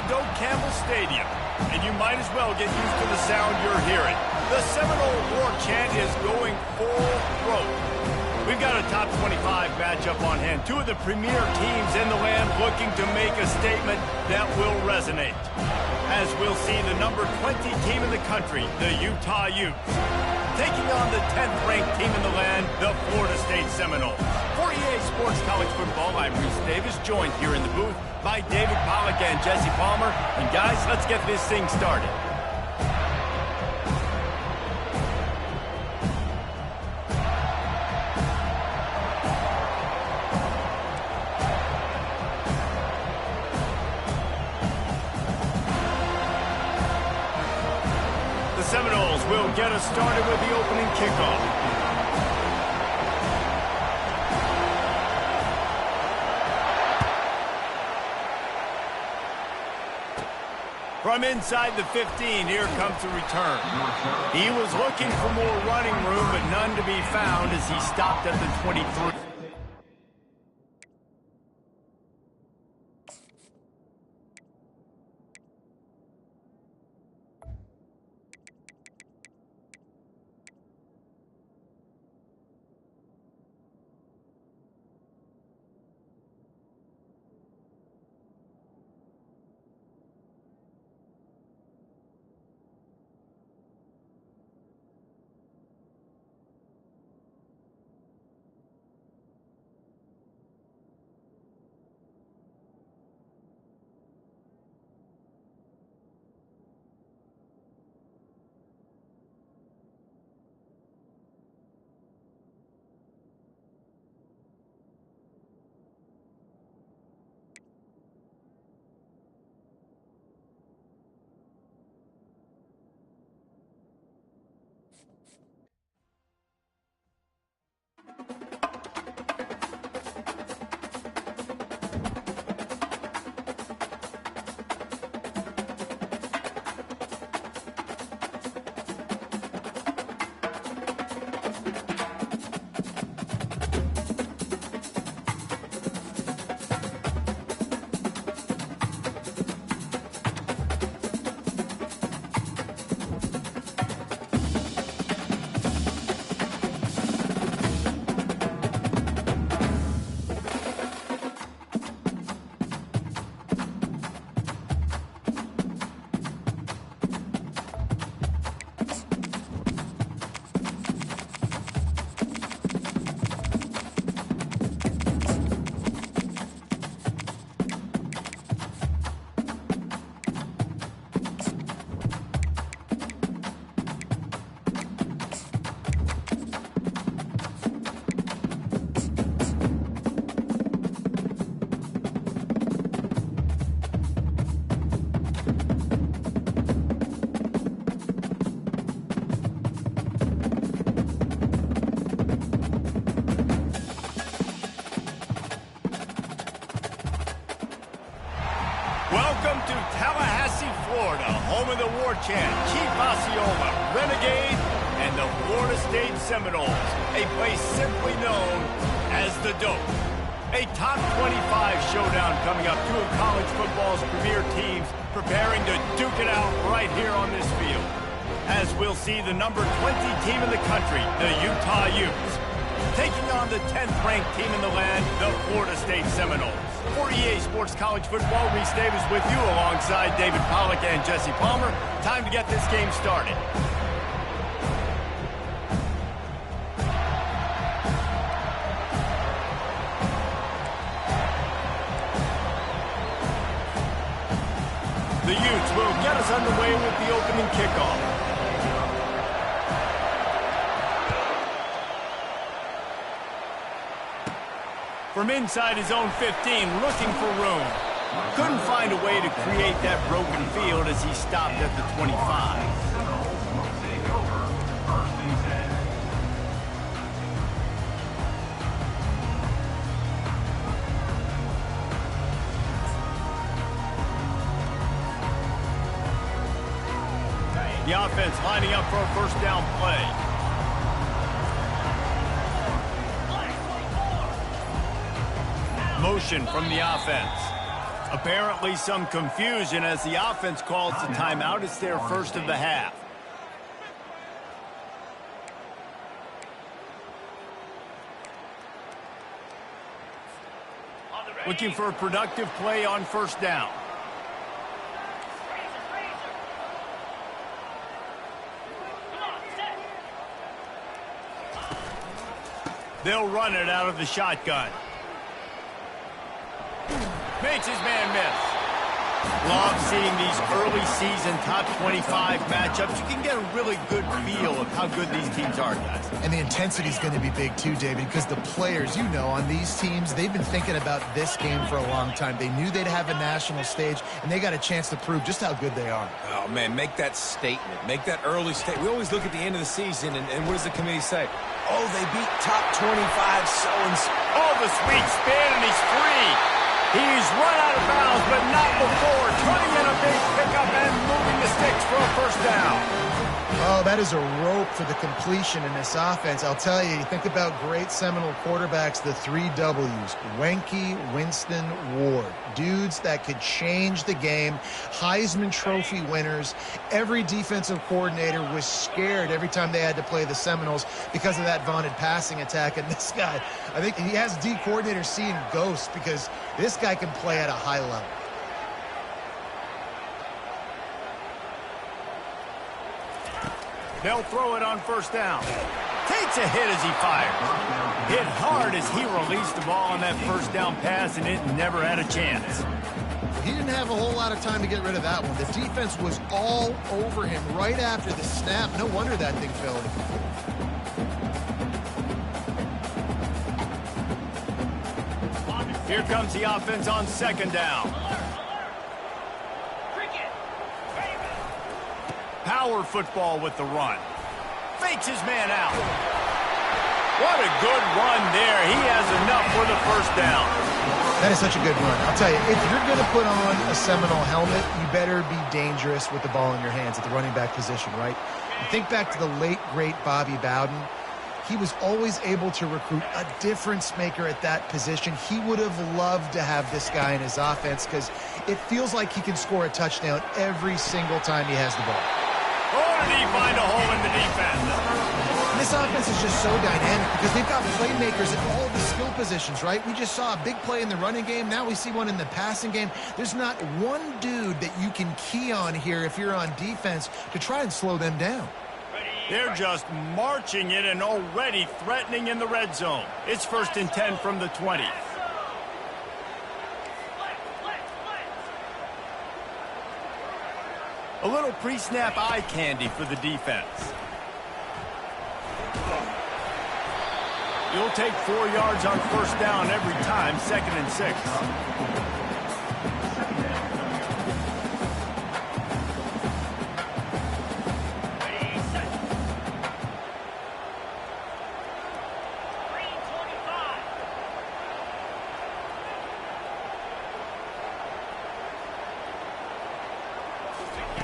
the Doak Campbell Stadium, and you might as well get used to the sound you're hearing. The Seminole war chant is going full throat. We've got a top 25 matchup on hand. Two of the premier teams in the land looking to make a statement that will resonate. As we'll see the number 20 team in the country, the Utah Utes, taking on the 10th-ranked team in the land, the Florida State Seminoles. For EA Sports College Football, I'm Reese Davis, joined here in the booth by David Pollack and Jesse Palmer. And guys, let's get this thing started. The Seminoles will get us started with the opening kickoff. From inside the 15, here comes the return. He was looking for more running room, but none to be found as he stopped at the 23. Welcome to Tallahassee, Florida, home of the war chant, Chief Osceola, Renegade, and the Florida State Seminoles, a place simply known as the Doak. A top 25 showdown coming up. Two of college football's premier teams preparing to duke it out right here on this field. As we'll see the number 20 team in the country, the Utah Utes, taking on the 10th-ranked team in the land, the Florida State Seminoles. For EA Sports College Football, Reese Davis with you alongside David Pollack and Jesse Palmer. Time to get this game started. The Utes will get us underway with the opening kickoff. From inside his own 15, looking for room. Couldn't find a way to create that broken field as he stopped at the 25. The offense lining up for a first down play. Motion from the offense. Apparently some confusion as the offense calls the timeout. It's their first of the half. Looking for a productive play on first down. They'll run it out of the shotgun. Makes his man miss. Love seeing these early season top 25 matchups. You can get a really good feel of how good these teams are, guys. And the intensity is going to be big too, David, because the players, you know, on these teams, they've been thinking about this game for a long time. They knew they'd have a national stage, and they got a chance to prove just how good they are. Oh, man, make that statement. Make that early statement. We always look at the end of the season, and what does the committee say? Oh, they beat top 25 so-and-so. Oh, the sweet spin, and he's free. He's run out of bounds, but not before turning in a big pickup and moving the sticks for a first down. Oh, that is a rope for the completion in this offense. I'll tell you, you think about great Seminole quarterbacks, the 3 W's, Wenke, Winston, Ward. Dudes that could change the game, Heisman Trophy winners. Every defensive coordinator was scared every time they had to play the Seminoles because of that vaunted passing attack. And this guy, I think he has D coordinators seeing ghosts because this guy can play at a high level. They'll throw it on first down. Takes a hit as he fires. Hit hard as he released the ball on that first down pass, and it never had a chance. He didn't have a whole lot of time to get rid of that one. The defense was all over him right after the snap. No wonder that thing fell. Here comes the offense on second down. Power football with the run. Fakes his man out. What a good run there. He has enough for the first down. That is such a good run. I'll tell you, if you're going to put on a Seminole helmet, you better be dangerous with the ball in your hands at the running back position, right? You think back to the late, great Bobby Bowden. He was always able to recruit a difference maker at that position. He would have loved to have this guy in his offense because it feels like he can score a touchdown every single time he has the ball. Oh, did he find a hole in the defense? This offense is just so dynamic because they've got playmakers at all the skill positions, right? We just saw a big play in the running game. Now we see one in the passing game. There's not one dude that you can key on here if you're on defense to try and slow them down. They're just marching it and already threatening in the red zone. It's 1st and 10 from the 20. A little pre-snap eye candy for the defense. You'll take 4 yards on first down every time, 2nd and 6.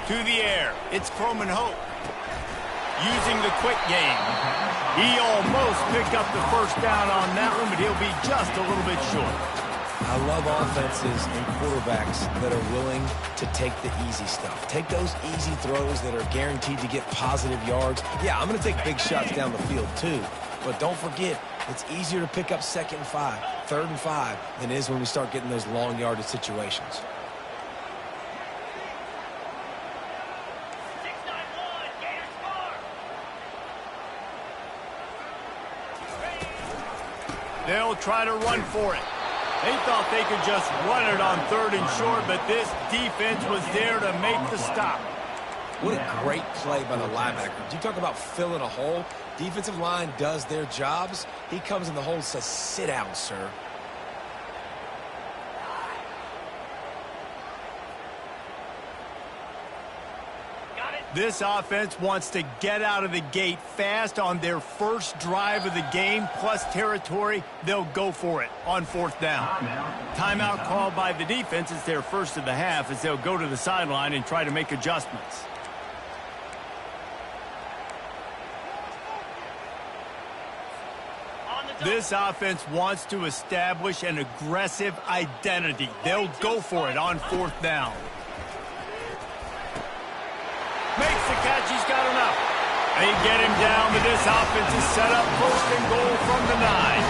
To the air, it's Croman Hope. Using the quick game. He almost picked up the first down on that one, but he'll be just a little bit short. I love offenses and quarterbacks that are willing to take the easy stuff. Take those easy throws that are guaranteed to get positive yards. Yeah, I'm going to take big shots down the field too. But don't forget, it's easier to pick up 2nd and 5, 3rd and 5 than it is when we start getting those long yardage situations. They'll try to run for it. They thought they could just run it on 3rd and short, but this defense was there to make the stop. What a great play by the linebacker. You talk about filling a hole. Defensive line does their jobs. He comes in the hole and says, sit down, sir. This offense wants to get out of the gate fast on their first drive of the game, plus territory. They'll go for it on 4th down. Timeout called by the defense. It's their first of the half as they'll go to the sideline and try to make adjustments. On the This offense wants to establish an aggressive identity. They'll go for it on 4th down. Makes the catch. He's got enough. They get him down, but this offense is set up 1st and goal from the 9.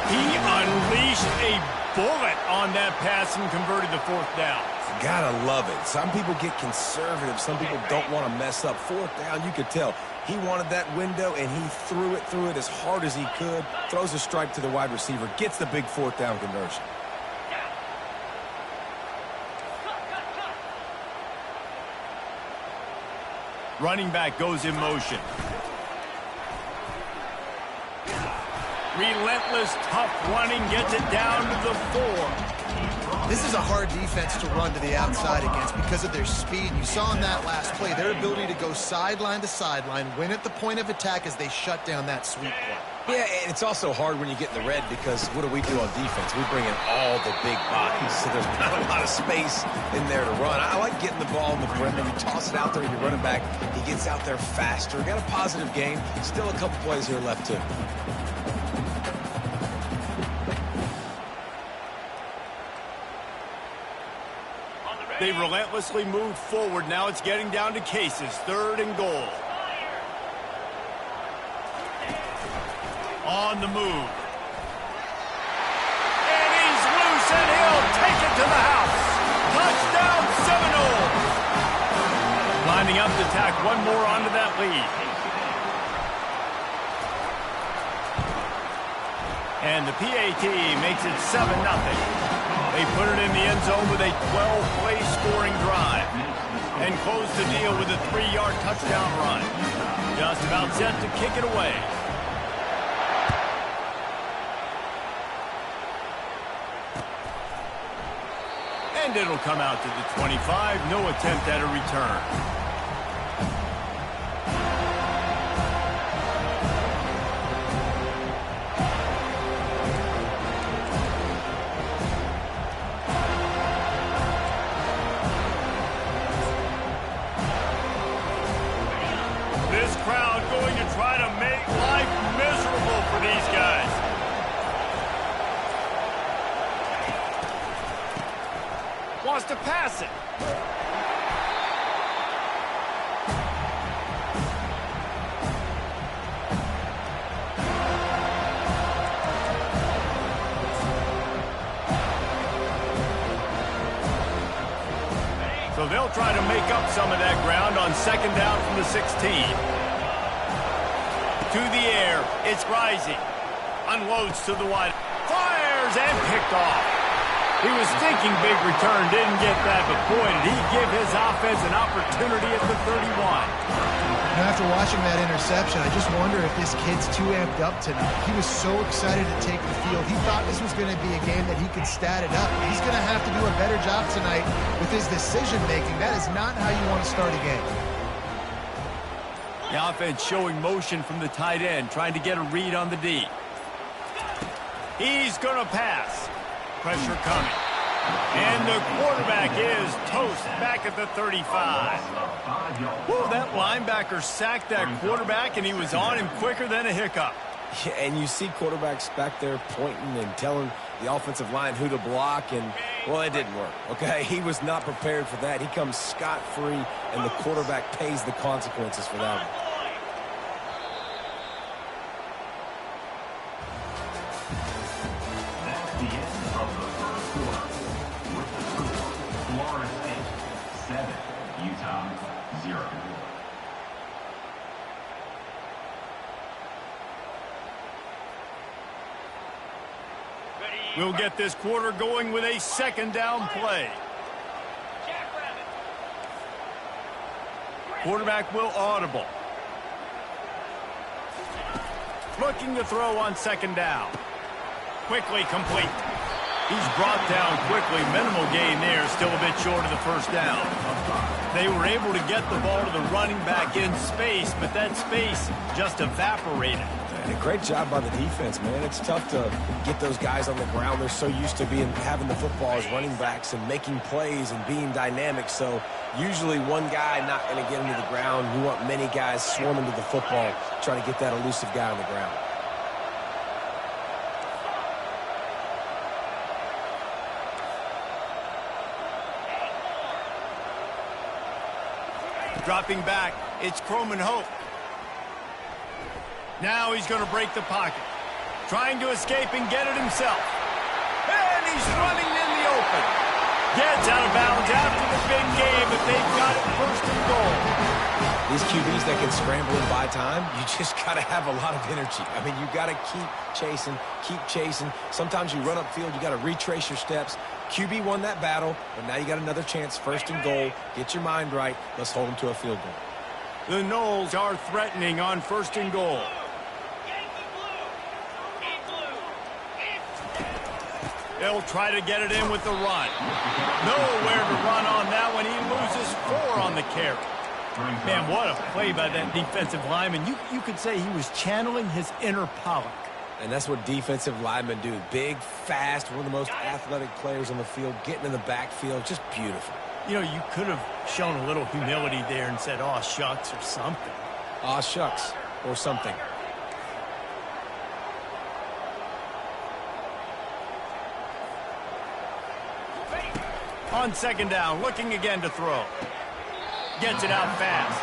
He unleashed a bullet on that pass and converted the 4th down. Gotta love it. Some people get conservative. Some people don't want to mess up. 4th down, you could tell. He wanted that window, and he threw it as hard as he could. Throws a strike to the wide receiver. Gets the big 4th down conversion. Running back goes in motion. Relentless, tough running, gets it down to the 4. This is a hard defense to run to the outside against because of their speed. You saw in that last play their ability to go sideline to sideline, win at the point of attack as they shut down that sweep play. Yeah, and it's also hard when you get in the red because what do we do on defense? We bring in all the big bodies, so there's not a lot of space in there to run. I like getting the ball in the perimeter. You toss it out there and you're running back. He gets out there faster. Got a positive game. Still a couple plays here left, too. They relentlessly moved forward. Now it's getting down to cases. 3rd and goal. On the move. And he's loose, and he'll take it to the house. Touchdown, Seminoles. Lining up to tack one more onto that lead. And the PAT makes it 7-0. They put it in the end zone with a 12-play scoring drive and close the deal with a 3-yard touchdown run. Just about set to kick it away. And it'll come out to the 25. No attempt at a return. This crowd going to try to make life miserable for these guys. Wants to pass it. So they'll try to make up some of that ground on 2nd down from the 16. To the air, it's rising. Unloads to the wide. Fires and picked off. He was thinking big return, didn't get that, but boy, did he give his offense an opportunity at the 31. You know, after watching that interception, I just wonder if this kid's too amped up tonight. He was so excited to take the field. He thought this was going to be a game that he could stat it up. He's going to have to do a better job tonight with his decision-making. That is not how you want to start a game. The offense showing motion from the tight end, trying to get a read on the D. He's going to pass. Pressure coming. And the quarterback is toast back at the 35. Whoa, that linebacker sacked that quarterback, and he was on him quicker than a hiccup. Yeah, and you see quarterbacks back there pointing and telling the offensive line who to block, and, well, it didn't work, okay? He was not prepared for that. He comes scot-free, and the quarterback pays the consequences for that one. We'll get this quarter going with a 2nd down play. Quarterback will audible. Looking to throw on 2nd down. Quickly complete. He's brought down quickly. Minimal gain there. Still a bit short of the 1st down. They were able to get the ball to the running back in space, but that space just evaporated. And a great job by the defense, man. It's tough to get those guys on the ground. They're so used to having the football as running backs and making plays and being dynamic. So usually one guy not going to get into the ground. You want many guys swarming to the football, trying to get that elusive guy on the ground. Dropping back, it's Croman Hope. Now he's going to break the pocket. Trying to escape and get it himself. And he's running in the open. Gets out of bounds after the big game, but they've got it first and goal. These QBs that can scramble and buy time, you just got to have a lot of energy. I mean, you got to keep chasing. Sometimes you run upfield, you got to retrace your steps. QB won that battle, but now you got another chance, first and goal. Get your mind right. Let's hold them to a field goal. The Noles are threatening on first and goal. They'll try to get it in with the run. Nowhere to run on that one. He loses 4 on the carry. Man, what a play by that defensive lineman. You could say he was channeling his inner Pollock. And that's what defensive linemen do. Big, fast, one of the most athletic players on the field, getting in the backfield, just beautiful. You know, you could have shown a little humility there and said, "Aw, shucks," or something. Aw, shucks, or something. On second down, looking again to throw. Gets it out fast.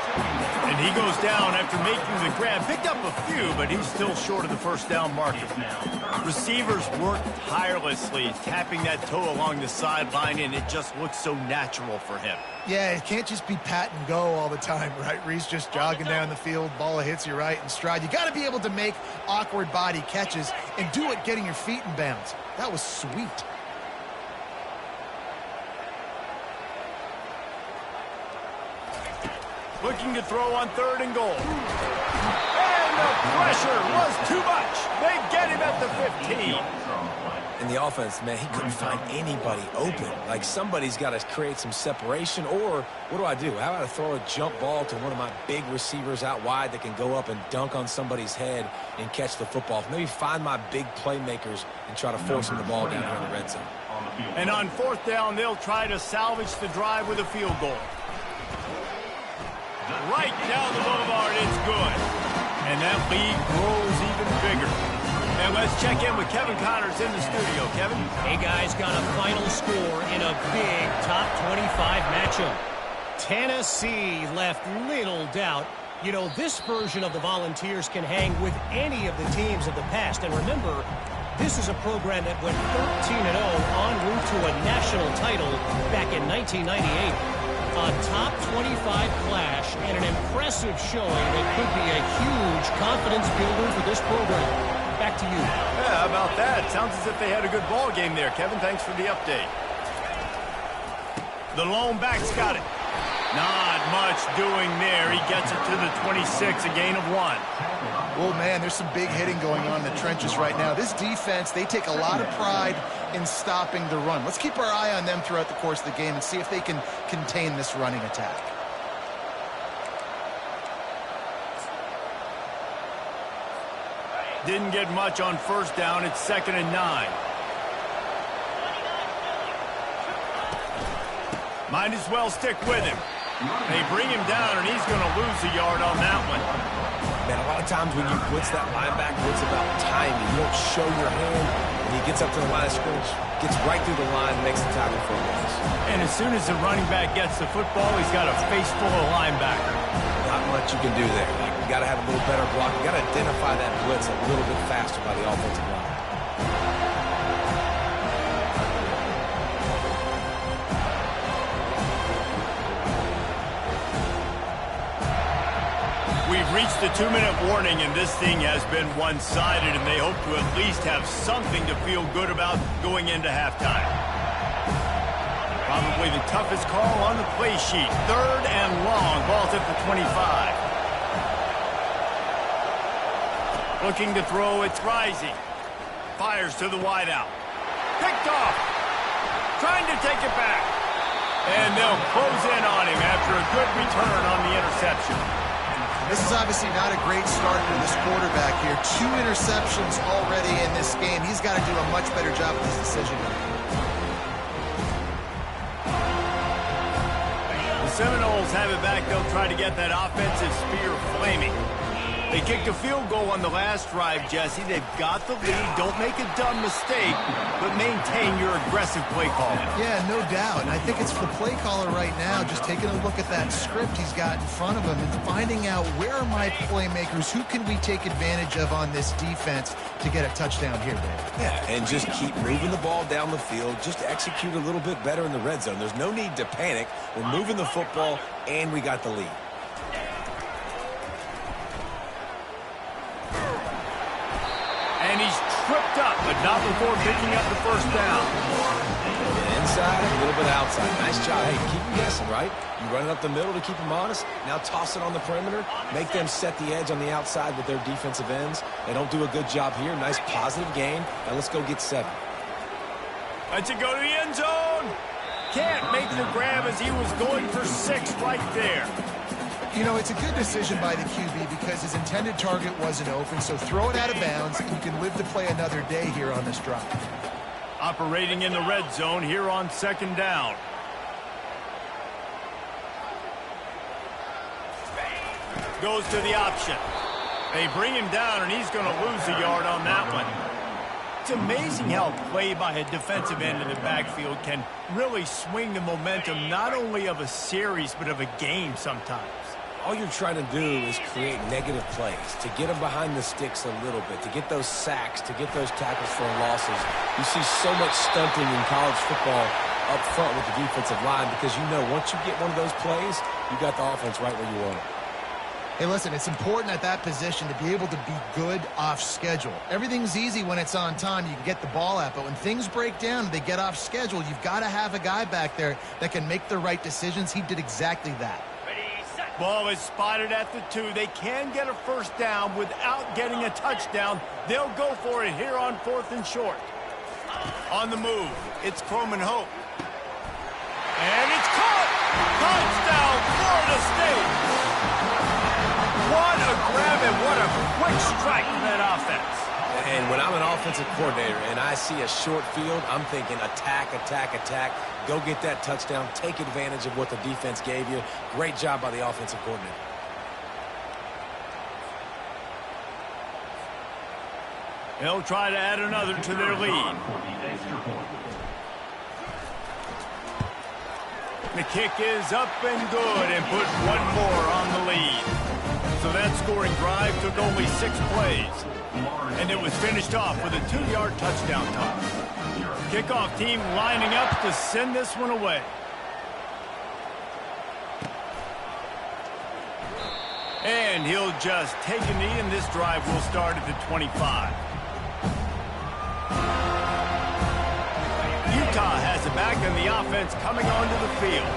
And he goes down after making the grab. Picked up a few, but he's still short of the first down marker. Receivers work tirelessly, tapping that toe along the sideline, and it just looks so natural for him. Yeah, it can't just be pat and go all the time, right? Reese just jogging down the field, ball hits you right in stride. You got to be able to make awkward body catches and do it getting your feet in bounds. That was sweet. Looking to throw on third and goal. And the pressure was too much. They get him at the 15. In the offense, man, he couldn't find anybody open. Like, somebody's got to create some separation, or what do I do? How about I throw a jump ball to one of my big receivers out wide that can go up and dunk on somebody's head and catch the football? Maybe find my big playmakers and try to force them the ball down here in the red zone. And on fourth down, they'll try to salvage the drive with a field goal. Right down the boulevard, it's good. And that lead grows even bigger. And let's check in with Kevin Connors in the studio. Kevin? Hey, guys, got a final score in a big top 25 matchup. Tennessee left little doubt. You know, this version of the Volunteers can hang with any of the teams of the past. And remember, this is a program that went 13-0 en route to a national title back in 1998. A top 25 clash and an impressive showing that could be a huge confidence builder for this program. Back to you. Yeah, how about that? Sounds as if they had a good ball game there. Kevin, thanks for the update. The lone back's got it. Not much doing there. He gets it to the 26, a gain of 1. Well, man, there's some big hitting going on in the trenches right now. This defense, they take a lot of pride in stopping the run. Let's keep our eye on them throughout the course of the game and see if they can contain this running attack. Didn't get much on first down. It's 2nd and 9. Might as well stick with him. They bring him down, and he's going to lose a yard on that one. Man, a lot of times when you blitz that linebacker, it's about timing. You don't show your hand. When he gets up to the line of scrimmage, gets right through the line, makes the tackle for a loss. And as soon as the running back gets the football, he's got a face full of linebacker. Not much you can do there. You got to have a little better block. You got to identify that blitz a little bit faster by the offensive line. We've reached the 2-minute warning, and this thing has been one-sided, and they hope to at least have something to feel good about going into halftime. Probably the toughest call on the play sheet. 3rd and long. Ball's at the 25. Looking to throw, it's Rising. Fires to the wideout. Picked off. Trying to take it back. And they'll close in on him after a good return on the interception. This is obviously not a great start for this quarterback here. 2 interceptions already in this game. He's got to do a much better job with this decision. The Seminoles have it back. They'll try to get that offensive spear flaming. They kicked a field goal on the last drive, Jesse. They've got the lead. Don't make a dumb mistake, but maintain your aggressive play calling. Yeah, no doubt. And I think it's the play caller right now just taking a look at that script he's got in front of him and finding out where are my playmakers, who can we take advantage of on this defense to get a touchdown here, Dave. Yeah, and just keep moving the ball down the field. Just execute a little bit better in the red zone. There's no need to panic. We're moving the football, and we got the lead. And he's tripped up, but not before picking up the first down. Inside, a little bit outside. Nice job. Hey, keep them guessing, right? You run it up the middle to keep them honest. Now toss it on the perimeter. Make them set the edge on the outside with their defensive ends. They don't do a good job here. Nice positive gain. Now let's go get 7. Let's it go to the end zone. Can't make the grab as he was going for 6 right there. You know, it's a good decision by the QB because his intended target wasn't open, so throw it out of bounds, and you can live to play another day here on this drive. Operating in the red zone here on 2nd down. Goes to the option. They bring him down, and he's going to lose a yard on that one. It's amazing how play by a defensive end in the backfield can really swing the momentum not only of a series but of a game sometimes. All you're trying to do is create negative plays, to get them behind the sticks a little bit, to get those sacks, to get those tackles for losses. You see so much stunting in college football up front with the defensive line because you know once you get one of those plays, you got the offense right where you want it. Hey, listen, it's important at that position to be able to be good off schedule. Everything's easy when it's on time. You can get the ball out, but when things break down and they get off schedule, you've got to have a guy back there that can make the right decisions. He did exactly that. Ball is spotted at the 2. They can get a first down without getting a touchdown. They'll go for it here on 4th and short. On the move, it's Croman Hope. And it's caught! Touchdown, Florida State! What a grab and what a quick strike from that offense. And when I'm an offensive coordinator and I see a short field, I'm thinking attack, attack, attack. Go get that touchdown. Take advantage of what the defense gave you. Great job by the offensive coordinator. They'll try to add another to their lead. The kick is up and good and put one more on the lead. So that scoring drive took only 6 plays. And it was finished off with a 2-yard touchdown toss. Kickoff team lining up to send this one away. And he'll just take a knee, and this drive will start at the 25. Utah has it back, and the offense coming onto the field.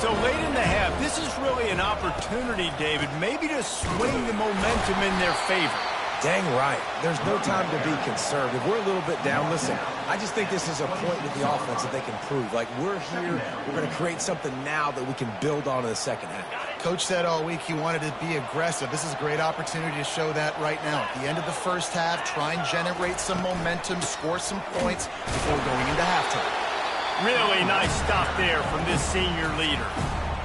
So late in the half, this is really an opportunity, David, maybe to swing the momentum in their favor. Dang right. There's no time to be conservative. We're a little bit down. Listen, I just think this is a point with the offense that they can prove. Like, we're here, we're going to create something now that we can build on in the second half. Coach said all week he wanted to be aggressive. This is a great opportunity to show that right now. At the end of the first half, try and generate some momentum, score some points before going into halftime. Really nice stop there from this senior leader.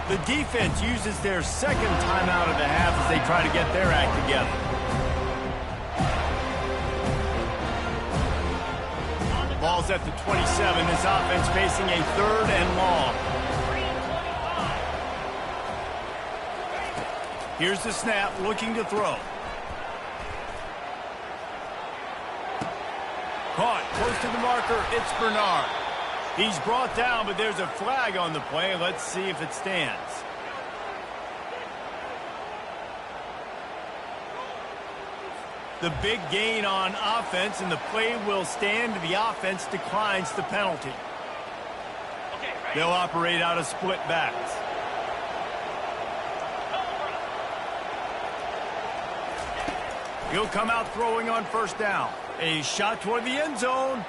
The defense uses their second timeout of the half as they try to get their act together. Ball's at the 27. This offense facing a 3rd and long. Here's the snap, looking to throw. Caught, close to the marker, it's Bernard. He's brought down, but there's a flag on the play. Let's see if it stands. The big gain on offense, and the play will stand. The offense declines the penalty. They'll operate out of split backs. He'll come out throwing on 1st down. A shot toward the end zone.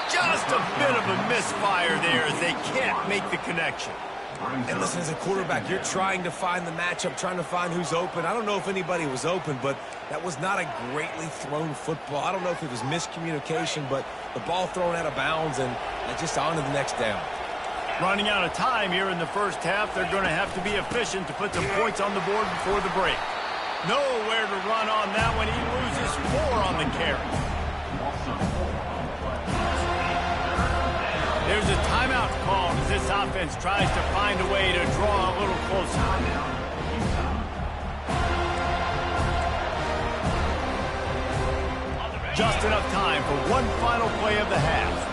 Just a bit of a misfire there as they can't make the connection. And listen, as a quarterback, you're trying to find the matchup, trying to find who's open. I don't know if anybody was open, but that was not a greatly thrown football. I don't know if it was miscommunication, but the ball thrown out of bounds and just on to the next down. Running out of time here in the first half. They're going to have to be efficient to put some points on the board before the break. Nowhere to run on that one. He loses 4 on the carry. There's a timeout called as this offense tries to find a way to draw a little closer. Just enough time for one final play of the half.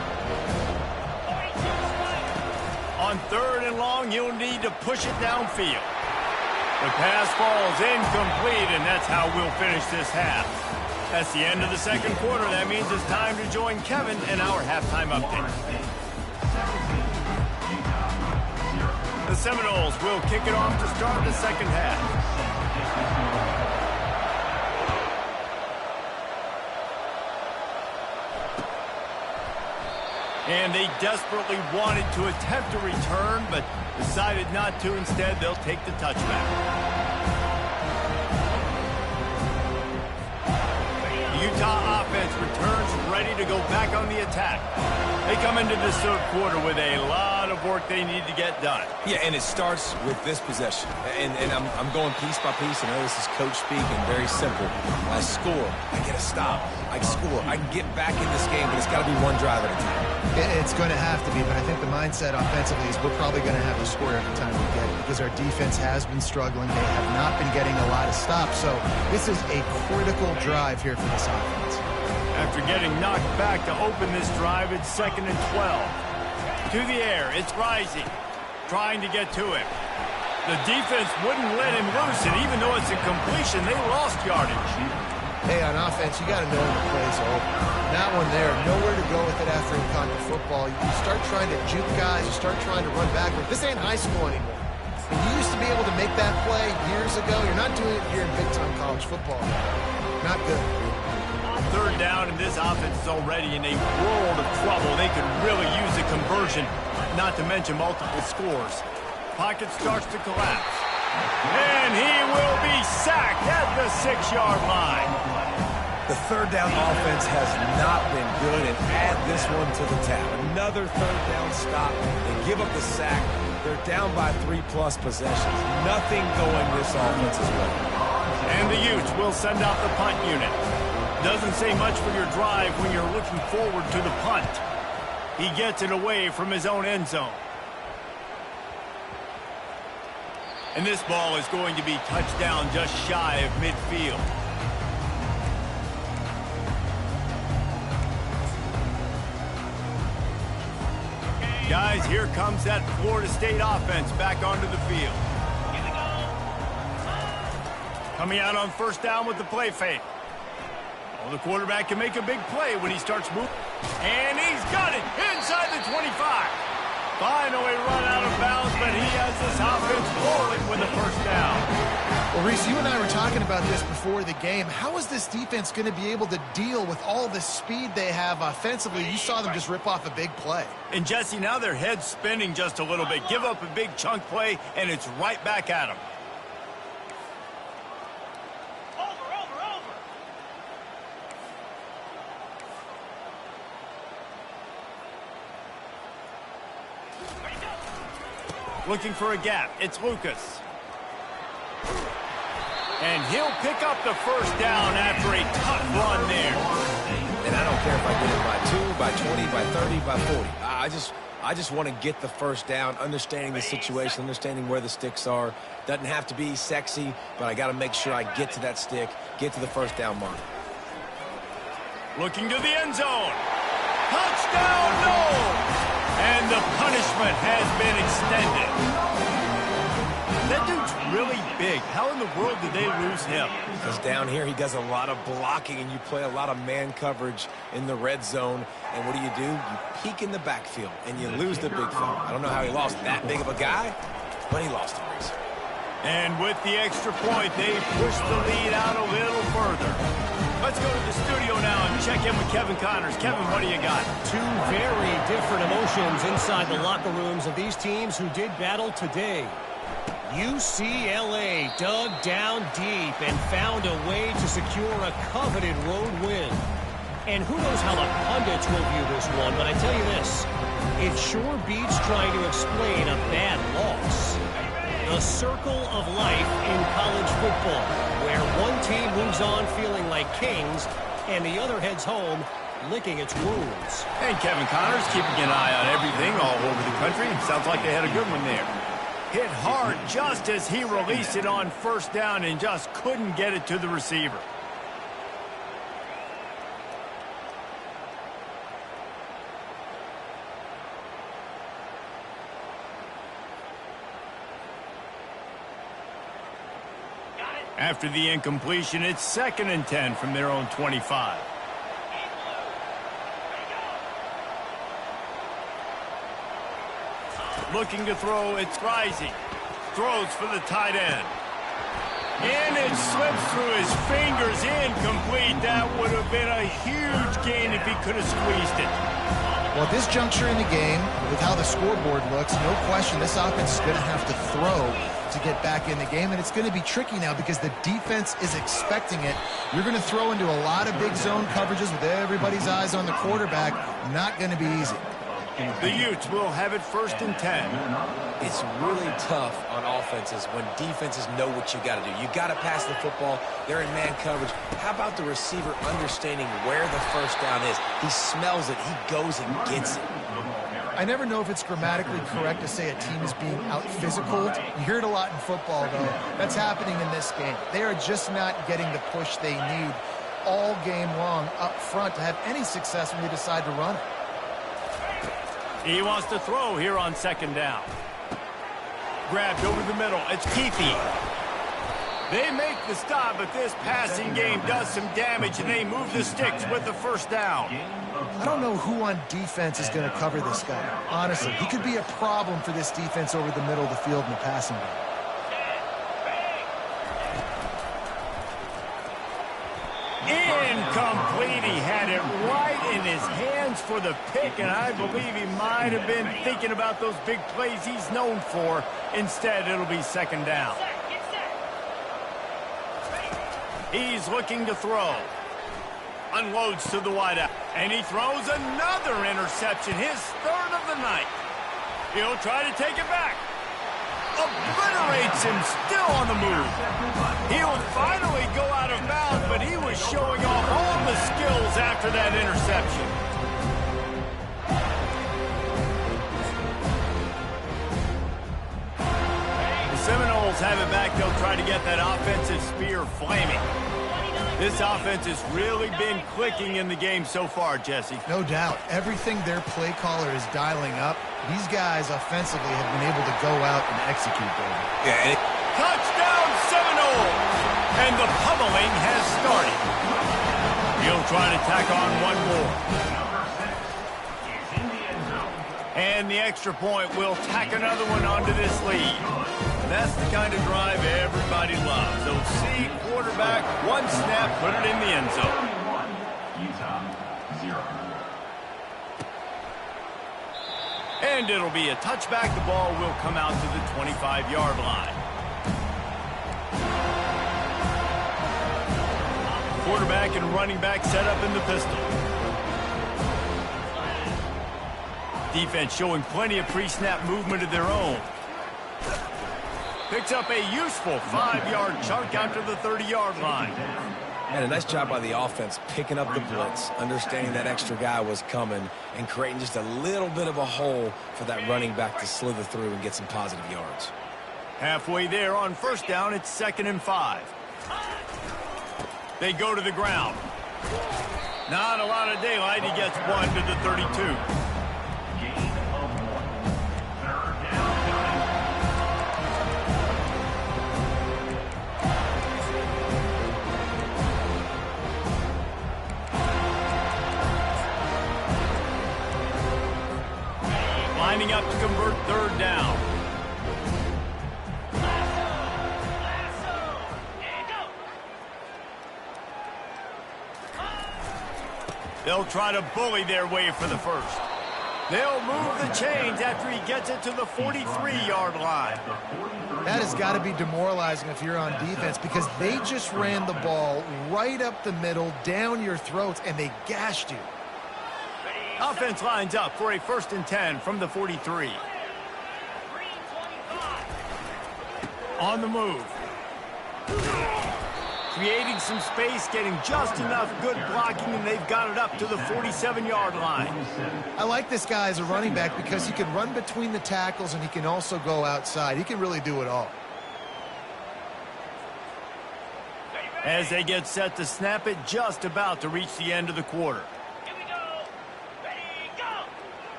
On 3rd and long, you'll need to push it downfield. The pass falls incomplete, and that's how we'll finish this half. That's the end of the second quarter. That means it's time to join Kevin in our halftime update. The Seminoles will kick it off to start the second half. And they desperately wanted to attempt a return, but decided not to. Instead, they'll take the touchback. The Utah offense returns ready to go back on the attack. They come into this third quarter with a lot of work they need to get done. Yeah, and it starts with this possession. And I'm going piece by piece. I know this is coach speak and very simple. I score. I get a stop. I score. I can get back in this game, but it's got to be one drive at a time. It's going to have to be, but I think the mindset offensively is we're probably going to have to score every time we get it because our defense has been struggling. They have not been getting a lot of stops, so this is a critical drive here for this offense. After getting knocked back to open this drive, it's 2nd and 12. To the air, it's Rising, trying to get to him. The defense wouldn't let him loose, and even though it's a completion, they lost yardage. Hey, on offense, you got to know when the play's over. That one there, nowhere to go with it after he caught the football. You start trying to juke guys, you start trying to run backward. This ain't high school anymore. And you used to be able to make that play years ago. You're not doing it here in big-time college football. Not good. 3rd down, and this offense is already in a world of trouble. They could really use a conversion, not to mention multiple scores. Pocket starts to collapse. And he will be sacked at the 6-yard line. The 3rd down offense has not been good, and add this one to the tab. Another 3rd down stop. They give up the sack. They're down by 3+ possessions. Nothing going this offense's way. And the Utes will send out the punt unit. Doesn't say much for your drive when you're looking forward to the punt. He gets it away from his own end zone. And this ball is going to be touched down just shy of midfield. Guys, here comes that Florida State offense back onto the field. Coming out on 1st down with the play fake. Well, the quarterback can make a big play when he starts moving. And he's got it inside the 25. Finally run out of bounds, but he has this offense rolling with a 1st down. Well, Reese, you and I were talking about this before the game. How is this defense going to be able to deal with all the speed they have offensively? You saw them just rip off a big play. And, Jesse, now their head's spinning just a little bit. Give up a big chunk play, and it's right back at them. Looking for a gap. It's Lucas. And he'll pick up the 1st down after a tough run there. And I don't care if I get it by 2, by 20, by 30, by 40. I just want to get the 1st down, understanding the situation, understanding where the sticks are. Doesn't have to be sexy, but I got to make sure I get to that stick, get to the 1st down mark. Looking to the end zone. Touchdown, Noles! And the punishment has been extended. That dude's really big. How in the world did they lose him? Because down here he does a lot of blocking, and you play a lot of man coverage in the red zone. And what do? You peek in the backfield, and you lose the big fella. I don't know how he lost that big of a guy, but he lost him. And with the extra point, they push the lead out a little further. Let's go to the studio now and check in with Kevin Connors. Kevin, what do you got? 2 very different emotions inside the locker rooms of these teams who did battle today. UCLA dug down deep and found a way to secure a coveted road win. And who knows how the pundits will view this one, but I tell you this, it sure beats trying to explain a bad loss. The circle of life in college football, where one team moves on feeling like kings and the other heads home licking its wounds. And Kevin Connors keeping an eye on everything all over the country. Sounds like they had a good one there. Hit hard just as he released it on first down and just couldn't get it to the receiver. After the incompletion, it's 2nd and 10 from their own 25. Looking to throw, it's Rising. Throws for the tight end. And it slips through his fingers, incomplete. That would have been a huge gain if he could have squeezed it. Well, at this juncture in the game, with how the scoreboard looks, no question this offense is going to have to throw to get back in the game, and it's going to be tricky now because the defense is expecting it. You're going to throw into a lot of big zone coverages with everybody's eyes on the quarterback. Not going to be easy. The Utes will have it 1st and 10. It's really tough on offenses when defenses know what you got to do. You got to pass the football. They're in man coverage. How about the receiver understanding where the first down is? He smells it. He goes and gets it. I never know if it's grammatically correct to say a team is being out-physicaled. You hear it a lot in football, though. That's happening in this game. They are just not getting the push they need all game long up front to have any success when they decide to run it. He wants to throw here on 2nd down. Grabbed over the middle. It's Keithy. They make the stop, but this passing game does some damage, and they move the sticks with the 1st down. I don't know who on defense is going to cover this guy. Honestly, he could be a problem for this defense over the middle of the field in the passing game. Incomplete. He had it right in his hands for the pick, and I believe he might have been thinking about those big plays he's known for. Instead, it'll be 2nd down. He's looking to throw. Unloads to the wideout, and he throws another interception, his 3rd of the night. He'll try to take it back. Obliterates him, still on the move. He'll finally go out of bounds, but he was showing off all the skills after that interception. The Seminoles have it back. They'll try to get that offensive spear flaming. This offense has really been clicking in the game so far, Jesse. No doubt. Everything their play caller is dialing up, these guys offensively have been able to go out and execute, David. Yeah. Touchdown Seminoles! And the pummeling has started. He'll try to tack on one more. And the extra point will tack another one onto this lead. That's the kind of drive everybody loves. OC quarterback, one snap, put it in the end zone. And it'll be a touchback. The ball will come out to the 25-yard line. Quarterback and running back set up in the pistol. Defense showing plenty of pre-snap movement of their own. Picks up a useful 5-yard chunk out to the 30-yard line. And a nice job by the offense picking up the blitz, understanding that extra guy was coming, and creating just a little bit of a hole for that running back to slither through and get some positive yards. Halfway there on 1st down, it's 2nd and 5. They go to the ground. Not a lot of daylight. He gets one to the 32. Lining up to convert 3rd down. They'll try to bully their way for the 1st. They'll move the chains after he gets it to the 43-yard line. That has got to be demoralizing if you're on defense because they just ran the ball right up the middle, down your throats, and they gashed you. Offense lines up for a 1st and 10 from the 43. On the move. Creating some space, getting just enough good blocking, and they've got it up to the 47-yard line. I like this guy as a running back because he can run between the tackles and he can also go outside. He can really do it all. As they get set to snap it, just about to reach the end of the quarter. Here we go. Ready, go.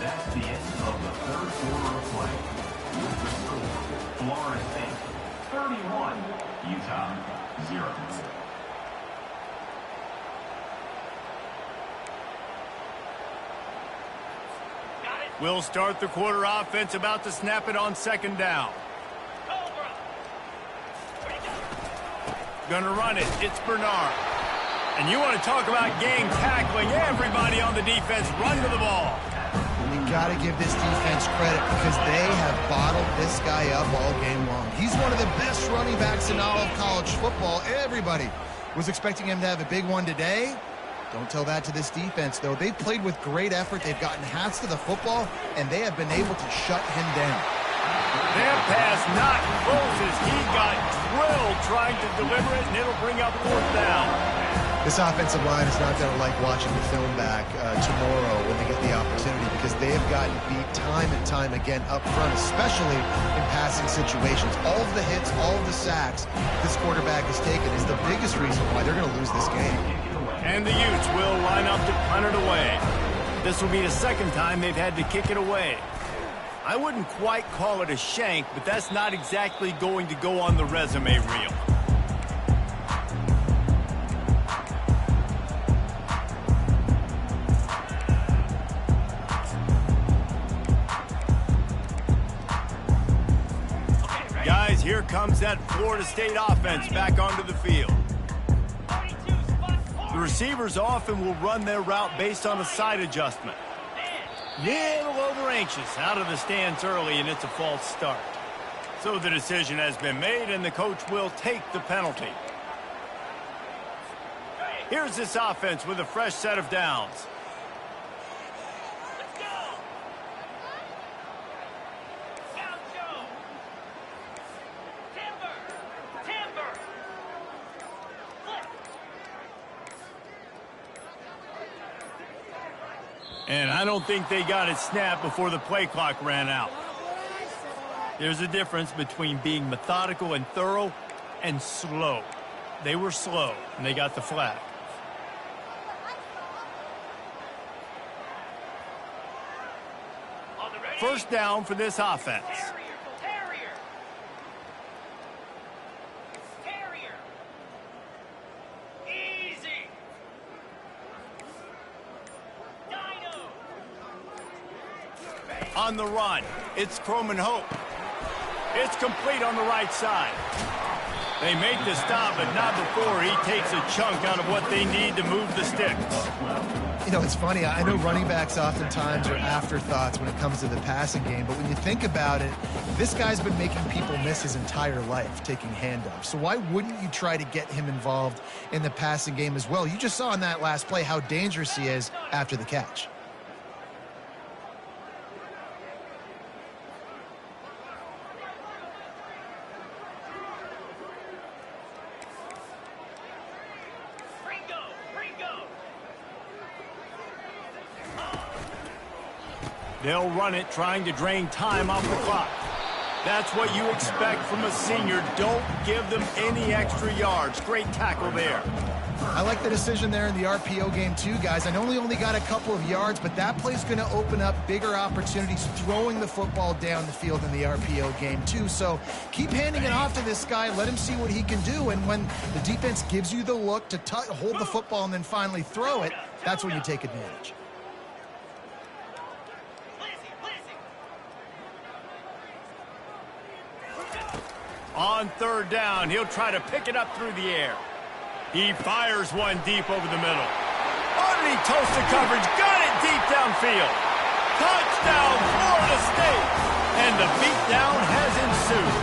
That's the end of the third quarter of play. With the score, Florida State 31, Utah 0. We'll start the quarter offense, about to snap it on second down. Cobra. Ready, go. Gonna run it. It's Bernard. And you want to talk about game tackling. Everybody on the defense run to the ball. You got to give this defense credit because they have bottled this guy up all game long. He's one of the best running backs in all of college football. Everybody was expecting him to have a big one today. Don't tell that to this defense, though. They've played with great effort. They've gotten hats to the football, and they have been able to shut him down. That pass not close as he got drilled trying to deliver it, and it'll bring up fourth down. This offensive line is not going to like watching the film back tomorrow when they get the opportunity because they have gotten beat time and time again up front, especially in passing situations. All of the hits, all of the sacks this quarterback has taken is the biggest reason why they're going to lose this game. And the Utes will line up to punt it away. This will be the second time they've had to kick it away. I wouldn't quite call it a shank, but that's not exactly going to go on the resume reel. Guys, here comes that Florida State offense back onto the field. The receivers often will run their route based on a side adjustment. Little over anxious, out of the stance early, and it's a false start. So the decision has been made, and the coach will take the penalty. Here's this offense with a fresh set of downs. Let's go. Gaucho. Timber. Timber. Flip. And I don't think they got it snapped before the play clock ran out. There's a difference between being methodical and thorough and slow. They were slow, and they got the flag. On the ready. First down for this offense. Terrier. Terrier. Easy. Dino. On the run, it's Croman Hope. It's complete on the right side. They make the stop, but not before he takes a chunk out of what they need to move the sticks. You know, it's funny. I know running backs oftentimes are afterthoughts when it comes to the passing game, but when you think about it, this guy's been making people miss his entire life taking handoffs. So why wouldn't you try to get him involved in the passing game as well? You just saw in that last play how dangerous he is after the catch. They'll run it, trying to drain time off the clock. That's what you expect from a senior. Don't give them any extra yards. Great tackle there. I like the decision there in the RPO game too, guys. I know he only got a couple of yards, but that play's going to open up bigger opportunities throwing the football down the field in the RPO game too. So keep handing it off to this guy. Let him see what he can do. And when the defense gives you the look to hold the football and then finally throw it, that's when you take advantage. On third down, he'll try to pick it up through the air. He fires one deep over the middle. Underneath toasted coverage, got it deep downfield. Touchdown, Florida State! And the beatdown has ensued.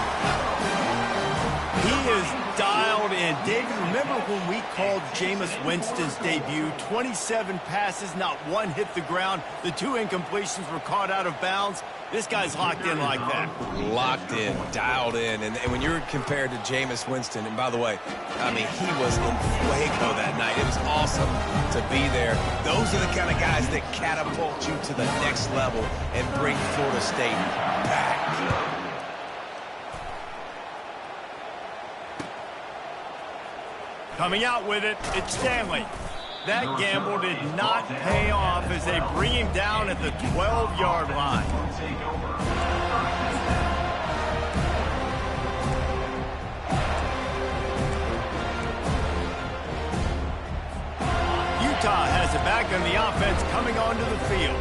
is dialed in. David, remember when we called Jameis Winston's debut? 27 passes, not one hit the ground. The 2 incompletions were caught out of bounds. This guy's locked in like that. Locked in, dialed in. And when you're compared to Jameis Winston, and by the way, I mean, he was in fuego that night. It was awesome to be there. Those are the kind of guys that catapult you to the next level and bring Florida State back. Coming out with it, it's Stanley. That gamble did not pay off as they bring him down at the 12-yard line. Utah has it back on the offense coming onto the field.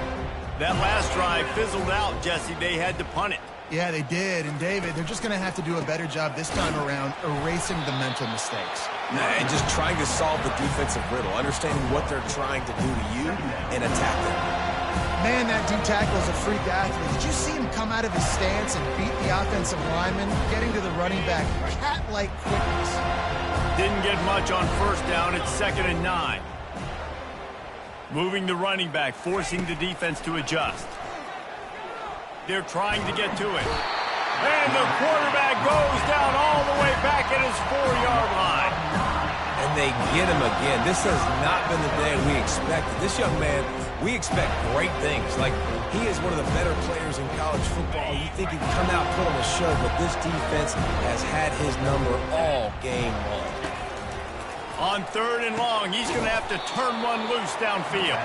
That last drive fizzled out, Jesse. They had to punt it. Yeah, they did. And, David, they're just going to have to do a better job this time around erasing the mental mistakes. And just trying to solve the defensive riddle, understanding what they're trying to do to you and attack them. Man, that D-tackle is a freak athlete. Did you see him come out of his stance and beat the offensive lineman, getting to the running back? Cat-like quickness. Didn't get much on first down. It's 2nd and 9. Moving the running back, forcing the defense to adjust. They're trying to get to it. And the quarterback goes down all the way back at his 4-yard line. And they get him again. This has not been the day we expected. This young man, we expect great things. Like, he is one of the better players in college football. You think he'd come out, put on a show, but this defense has had his number all game long. On 3rd and long, he's going to have to turn one loose downfield.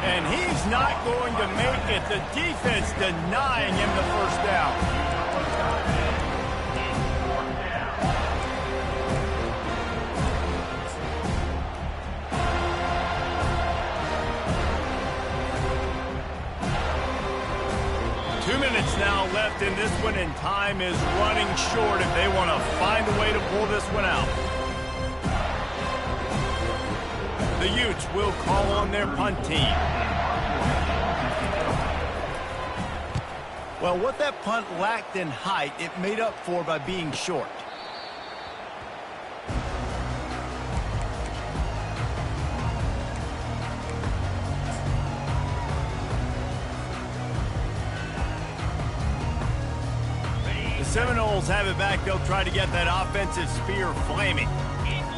And he's not going to make it. The defense denying him the first down. Now left in this one, and time is running short if they want to find a way to pull this one out. The Utes will call on their punt team. Well, what that punt lacked in height, it made up for by being short. Seminoles have it back. They'll try to get that offensive spear flaming.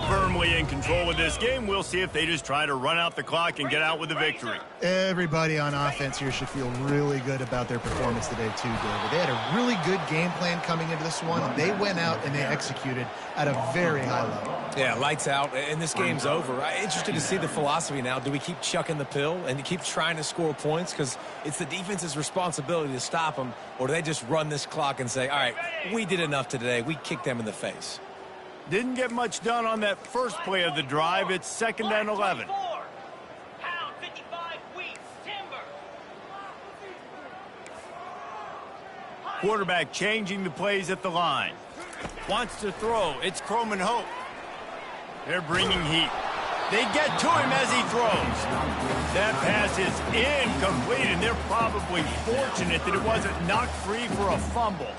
Firmly in control of this game. We'll see if they just try to run out the clock and get out with a victory. Everybody on offense here should feel really good about their performance today, too, David. They had a really good game plan coming into this one. They went out and they executed at a very high level. Yeah, lights out, and this game's over. I'm interested to see the philosophy now. Do we keep chucking the pill and keep trying to score points? Because it's the defense's responsibility to stop them, or do they just run this clock and say, all right, we did enough today. We kicked them in the face. Didn't get much done on that first play of the drive. It's 2nd and 11. Pound 55 wheat, timber. Quarterback changing the plays at the line. Wants to throw. It's Croman Hope. They're bringing heat. They get to him as he throws. That pass is incomplete, and they're probably fortunate that it wasn't knocked free for a fumble.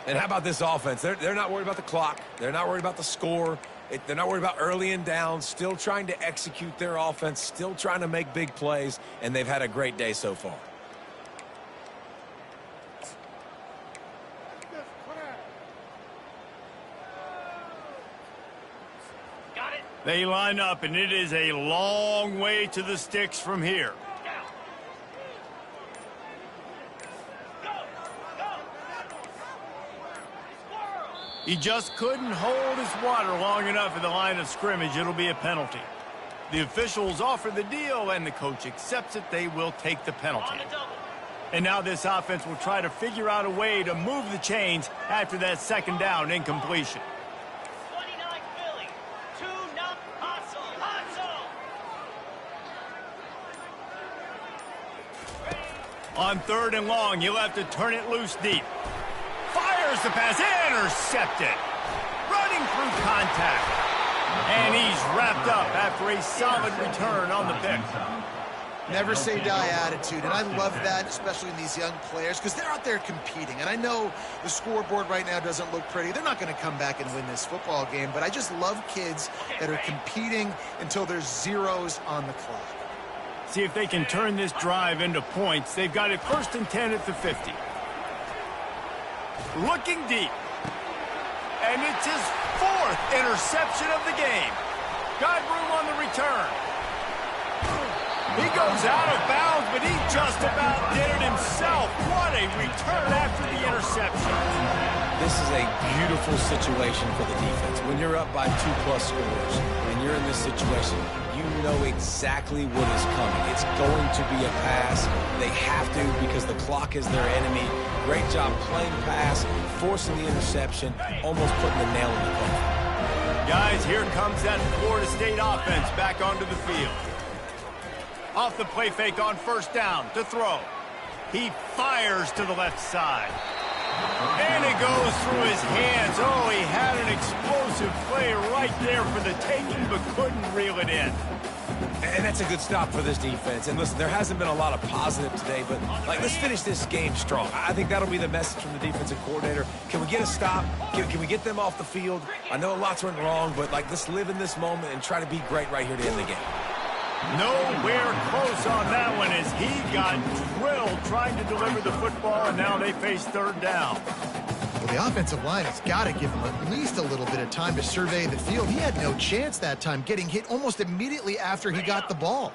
And how about this offense? They're not worried about the clock. They're not worried about the score. They're not worried about early and down. Still trying to execute their offense. Still trying to make big plays. And they've had a great day so far. Got it. They line up, and it is a long way to the sticks from here. He just couldn't hold his water long enough in the line of scrimmage. It'll be a penalty. The officials offer the deal, and the coach accepts it. They will take the penalty. And now this offense will try to figure out a way to move the chains after that 2nd down incompletion. 29 Philly. 2-0 hustle. On 3rd and long, you'll have to turn it loose deep. Fires the pass, intercepted. Running through contact. And he's wrapped up after a solid return on the pick. Never say die attitude, and I love that, especially in these young players, because they're out there competing. And I know the scoreboard right now doesn't look pretty. They're not going to come back and win this football game, but I just love kids that are competing until there's zeros on the clock. See if they can turn this drive into points. They've got it 1st and 10 at the 50. Looking deep. And it's his 4th interception of the game. Got room on the return. He goes out of bounds, but he just about did it himself. What a return after the interception. This is a beautiful situation for the defense. When you're up by 2+ scores and you're in this situation, you know exactly what is coming. It's going to be a pass. They have to because the clock is their enemy. Great job playing pass, forcing the interception, almost putting the nail in the coffin. Guys, here comes that Florida State offense back onto the field. Off the play fake on 1st down to throw. He fires to the left side. And it goes through his hands. Oh, he had an explosive play right there for the taking, but couldn't reel it in. And that's a good stop for this defense. And listen, there hasn't been a lot of positive today, but let's finish this game strong. I think that'll be the message from the defensive coordinator. Can we get a stop? Can we get them off the field? I know lots went wrong, but let's live in this moment and try to be great right here to end the game. Nowhere close on that one as he got drilled trying to deliver the football, and now they face 3rd down. Well, the offensive line has got to give him at least a little bit of time to survey the field. He had no chance that time, getting hit almost immediately after he got the ball.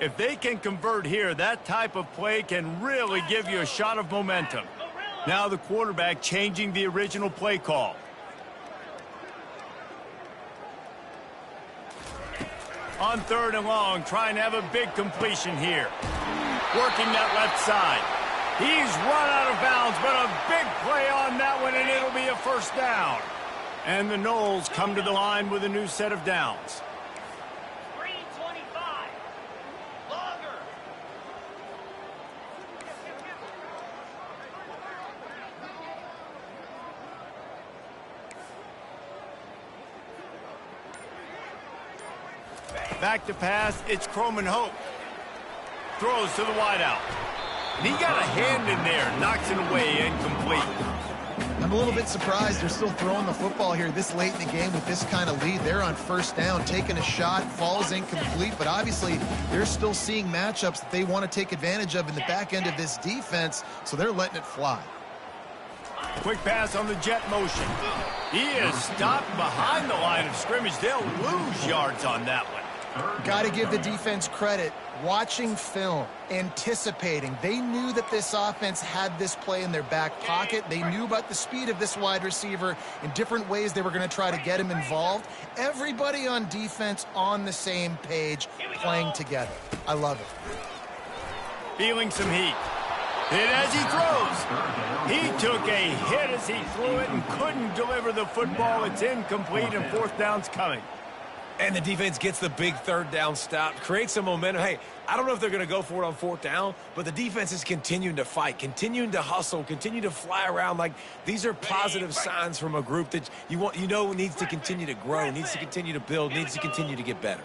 If they can convert here, that type of play can really give you a shot of momentum. Now the quarterback changing the original play call. On 3rd and long, trying to have a big completion here. Working that left side. He's run out of bounds, but a big play on that one, and it'll be a 1st down. And the Noles come to the line with a new set of downs. 325. Longer. Back to pass, it's Croman Hope. Throws to the wideout. And he got a hand in there, knocks it away, incomplete. I'm a little bit surprised they're still throwing the football here this late in the game with this kind of lead. They're on 1st down, taking a shot, falls incomplete, but obviously they're still seeing matchups that they want to take advantage of in the back end of this defense, so they're letting it fly. Quick pass on the jet motion. He is stopped behind the line of scrimmage. They'll lose yards on that one. Got to give the defense credit. Watching film, anticipating. They knew that this offense had this play in their back pocket. They knew about the speed of this wide receiver in different ways they were going to try to get him involved. Everybody on defense on the same page, playing together. I love it. Feeling some heat. Hit as he throws. He took a hit as he threw it and couldn't deliver the football. It's incomplete, and 4th down's coming. And the defense gets the big 3rd down stop, creates some momentum. Hey, I don't know if they're going to go for it on 4th down, but the defense is continuing to fight, continuing to hustle, continue to fly around. These are positive signs from a group that you know needs to continue to grow, needs to continue to build, needs to continue to get better.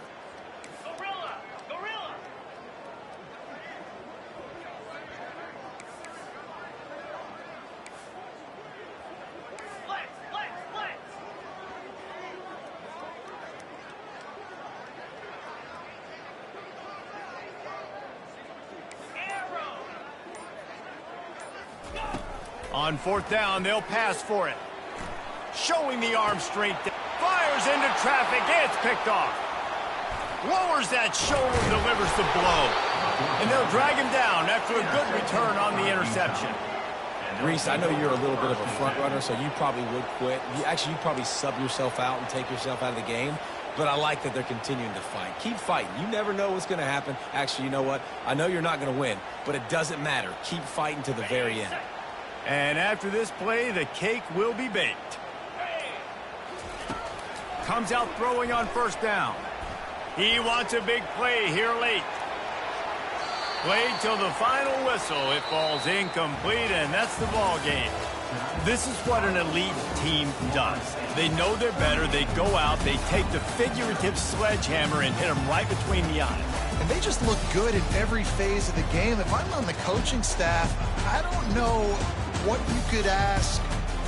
On 4th down, they'll pass for it. Showing the arm strength. Fires into traffic. It's picked off. Lowers that shoulder, delivers the blow. And they'll drag him down after a good return on the interception. Reese, I know you're a little bit of a front runner, so you probably would quit. You probably sub yourself out and take yourself out of the game. But I like that they're continuing to fight. Keep fighting. You never know what's going to happen. Actually, you know what? I know you're not going to win, but it doesn't matter. Keep fighting to the very end. And after this play, the cake will be baked. Comes out throwing on 1st down. He wants a big play here late. Played till the final whistle. It falls incomplete, and that's the ball game. This is what an elite team does. They know they're better. They go out. They take the figurative sledgehammer and hit them right between the eyes. And they just look good in every phase of the game. If I'm on the coaching staff, I don't know what you could ask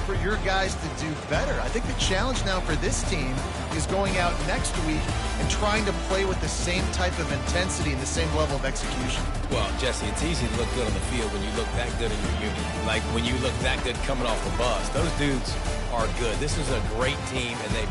for your guys to do better. I think the challenge now for this team is going out next week and trying to play with the same type of intensity and the same level of execution. Well, Jesse, it's easy to look good on the field when you look that good in your unit. Like when you look that good coming off the bus. Those dudes are good. This is a great team, and they